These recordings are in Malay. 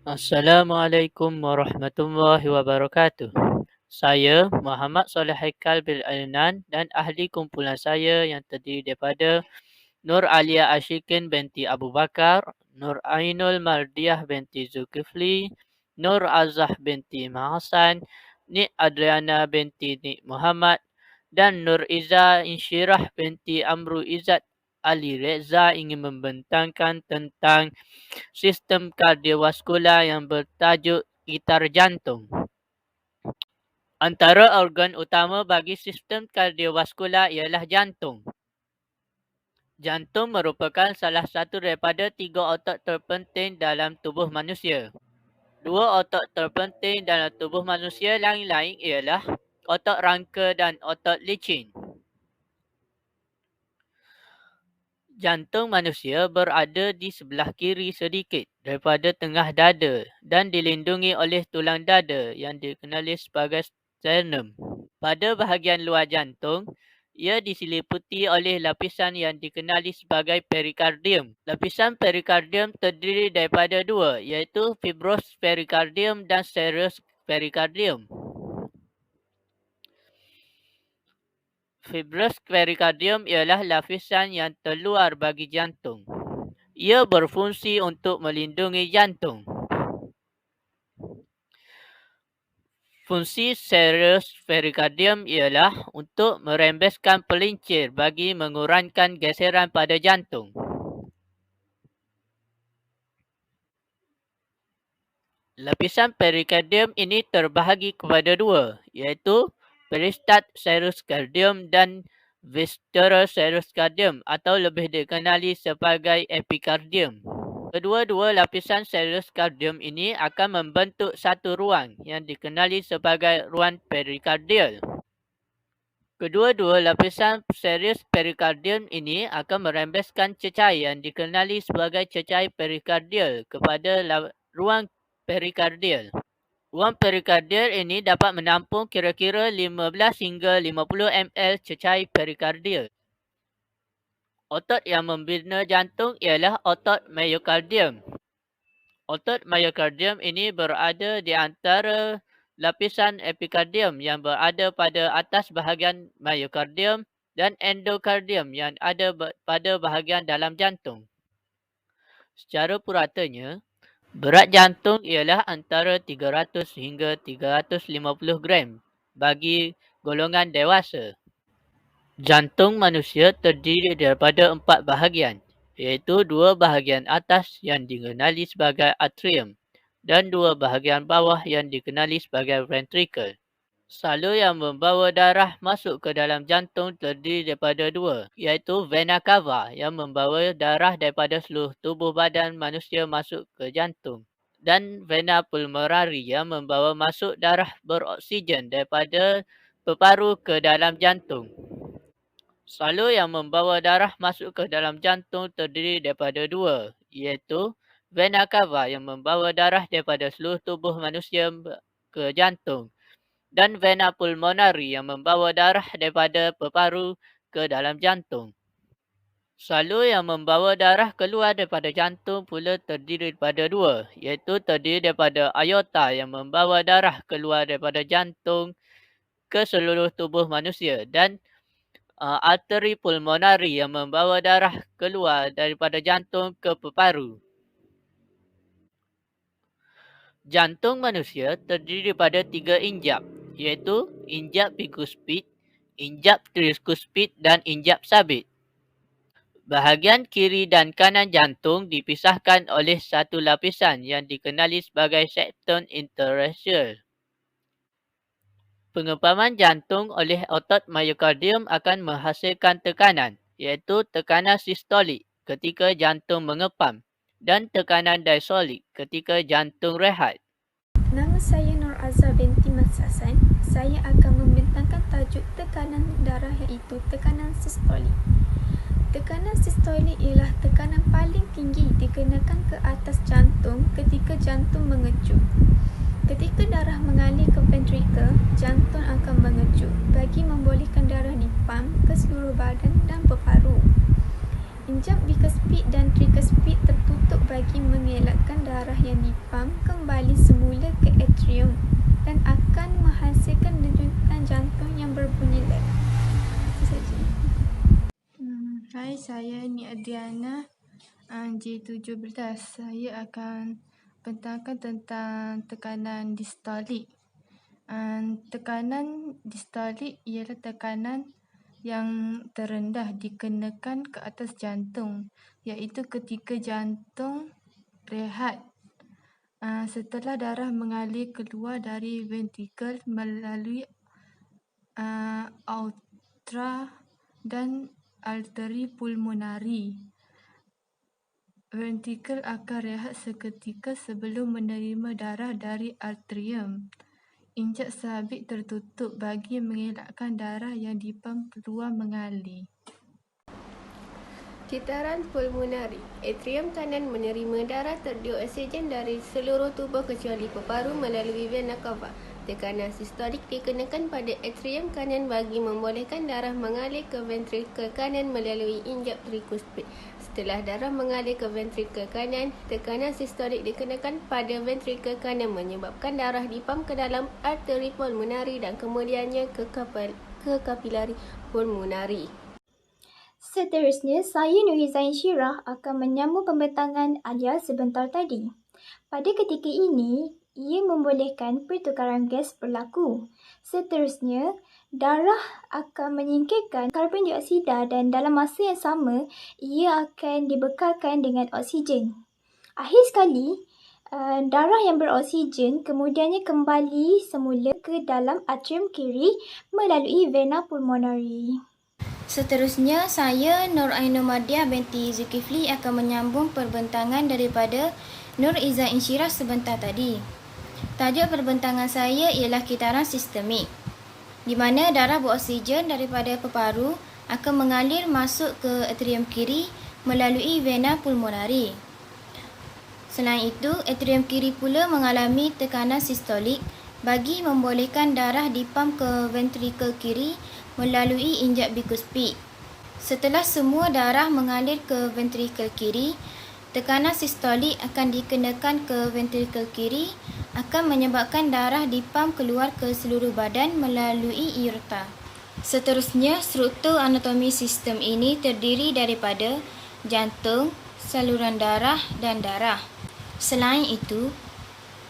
Assalamualaikum warahmatullahi wabarakatuh. Saya Muhammad Soleh Haikal bin Adnan dan ahli kumpulan saya yang terdiri daripada Nur Alia Ashikin binti Abu Bakar, Nur Ainul Mardiah binti Zulkifli, Nur Azah binti Mahasan, Nik Adriana binti Nik Muhammad dan Nur Iza Insyirah binti Amru Izzat Ali Reza ingin membentangkan tentang sistem kardiovaskular yang bertajuk gitar jantung. Antara organ utama bagi sistem kardiovaskular ialah jantung. Jantung merupakan salah satu daripada 3 otot terpenting dalam tubuh manusia. 2 otot terpenting dalam tubuh manusia lain-lain ialah otot rangka dan otot licin. Jantung manusia berada di sebelah kiri sedikit daripada tengah dada dan dilindungi oleh tulang dada yang dikenali sebagai sternum. Pada bahagian luar jantung, ia diseliputi oleh lapisan yang dikenali sebagai perikardium. Lapisan perikardium terdiri daripada 2, iaitu fibrous perikardium dan serous perikardium. Fibrous perikardium ialah lapisan yang terluar bagi jantung. Ia berfungsi untuk melindungi jantung. Fungsi serous perikardium ialah untuk merembeskan pelincir bagi mengurangkan geseran pada jantung. Lapisan perikardium ini terbahagi kepada 2, iaitu peristat serous cardium dan visceral serous cardium atau lebih dikenali sebagai epikardium. Kedua-dua lapisan serous cardium ini akan membentuk satu ruang yang dikenali sebagai ruang perikardial. Kedua-dua lapisan serous perikardium ini akan merembeskan cecair yang dikenali sebagai cecair perikardial kepada ruang perikardial. Ruang perikardial ini dapat menampung kira-kira 15 hingga 50 ml cecair perikardial. Otot yang membina jantung ialah otot myokardium. Otot myokardium ini berada di antara lapisan epikardium yang berada pada atas bahagian myokardium dan endokardium yang ada pada bahagian dalam jantung. Secara puratanya, berat jantung ialah antara 300 hingga 350 gram bagi golongan dewasa. Jantung manusia terdiri daripada 4 bahagian, iaitu 2 bahagian atas yang dikenali sebagai atrium dan 2 bahagian bawah yang dikenali sebagai ventricle. Salur yang membawa darah masuk ke dalam jantung terdiri daripada 2, iaitu vena cava yang membawa darah daripada seluruh tubuh badan manusia masuk ke jantung dan vena pulmonari yang membawa masuk darah beroksigen daripada peparu ke dalam jantung. Salur yang membawa darah masuk ke dalam jantung terdiri daripada 2, iaitu vena cava yang membawa darah daripada seluruh tubuh manusia ke jantung dan vena pulmonari yang membawa darah daripada peparu ke dalam jantung. Salur yang membawa darah keluar daripada jantung pula terdiri daripada 2, iaitu terdiri daripada aorta yang membawa darah keluar daripada jantung ke seluruh tubuh manusia dan arteri pulmonari yang membawa darah keluar daripada jantung ke peparu. Jantung manusia terdiri daripada 3 injap, iaitu injap bikuspid, injap tricuspid dan injap sabit. Bahagian kiri dan kanan jantung dipisahkan oleh satu lapisan yang dikenali sebagai septum interosseous. Pengepaman jantung oleh otot myokardium akan menghasilkan tekanan, iaitu tekanan sistolik ketika jantung mengepam dan tekanan diastolik ketika jantung rehat. Nama saya Nur Azah binti Masasan. Saya akan membentangkan tajuk tekanan darah iaitu tekanan sistolik. Tekanan sistolik ialah tekanan paling tinggi dikenakan ke atas jantung ketika jantung mengejuk. Ketika darah mengalir ke ventricle, jantung akan mengejuk bagi membolehkan darah dipam ke seluruh badan dan peparu. Injap bikuspid dan tricuspid tertutup bagi mengelakkan darah yang dipam ke saya Nik Adriana J17. Saya akan bentangkan tentang tekanan distolik. Tekanan distolik ialah tekanan yang terendah dikenakan ke atas jantung, iaitu ketika jantung rehat setelah darah mengalir keluar dari ventrikel melalui aorta dan arteri pulmonari. Ventrikel akan rehat seketika sebelum menerima darah dari atrium. Injap sabit tertutup bagi mengelakkan darah yang dipam keluar mengalir. Kitaran pulmonari. Atrium kanan menerima darah terdiuk oksigen dari seluruh tubuh kecuali paru melalui vena cava. Tekanan sistolik dikenakan pada atrium kanan bagi membolehkan darah mengalir ke ventrikel kanan melalui injap trikuspid. Setelah darah mengalir ke ventrikel kanan, tekanan sistolik dikenakan pada ventrikel kanan menyebabkan darah dipam ke dalam arteri pulmonari dan kemudiannya ke kapilari pulmonari. Seterusnya, saya Nurizain Syirah akan menyambung pembentangan Alia sebentar tadi. Pada ketika ini, ia membolehkan pertukaran gas berlaku. Seterusnya, darah akan menyingkirkan karbon dioksida dan dalam masa yang sama, ia akan dibekalkan dengan oksigen. Akhir sekali, darah yang beroksigen kemudiannya kembali semula ke dalam atrium kiri melalui vena pulmonari. Seterusnya, saya Nur Ainumadiyah binti Zulkifli akan menyambung perbentangan daripada Nur Izain Syirah sebentar tadi. Tajuk perbentangan saya ialah kitaran sistemik, di mana darah beroksigen daripada peparu akan mengalir masuk ke atrium kiri melalui vena pulmonari. Selain itu, atrium kiri pula mengalami tekanan sistolik bagi membolehkan darah dipam ke ventrikel kiri melalui injap bikuspid. Setelah semua darah mengalir ke ventrikel kiri, tekanan sistolik akan dikenakan ke ventrikel kiri akan menyebabkan darah dipam keluar ke seluruh badan melalui aorta. Seterusnya, struktur anatomi sistem ini terdiri daripada jantung, saluran darah dan darah. Selain itu,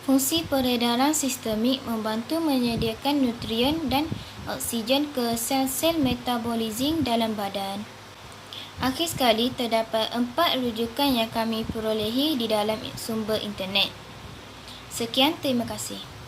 fungsi peredaran sistemik membantu menyediakan nutrien dan oksigen ke sel-sel metabolisme dalam badan. Akhir sekali, terdapat 4 rujukan yang kami perolehi di dalam sumber internet. Sekian, terima kasih.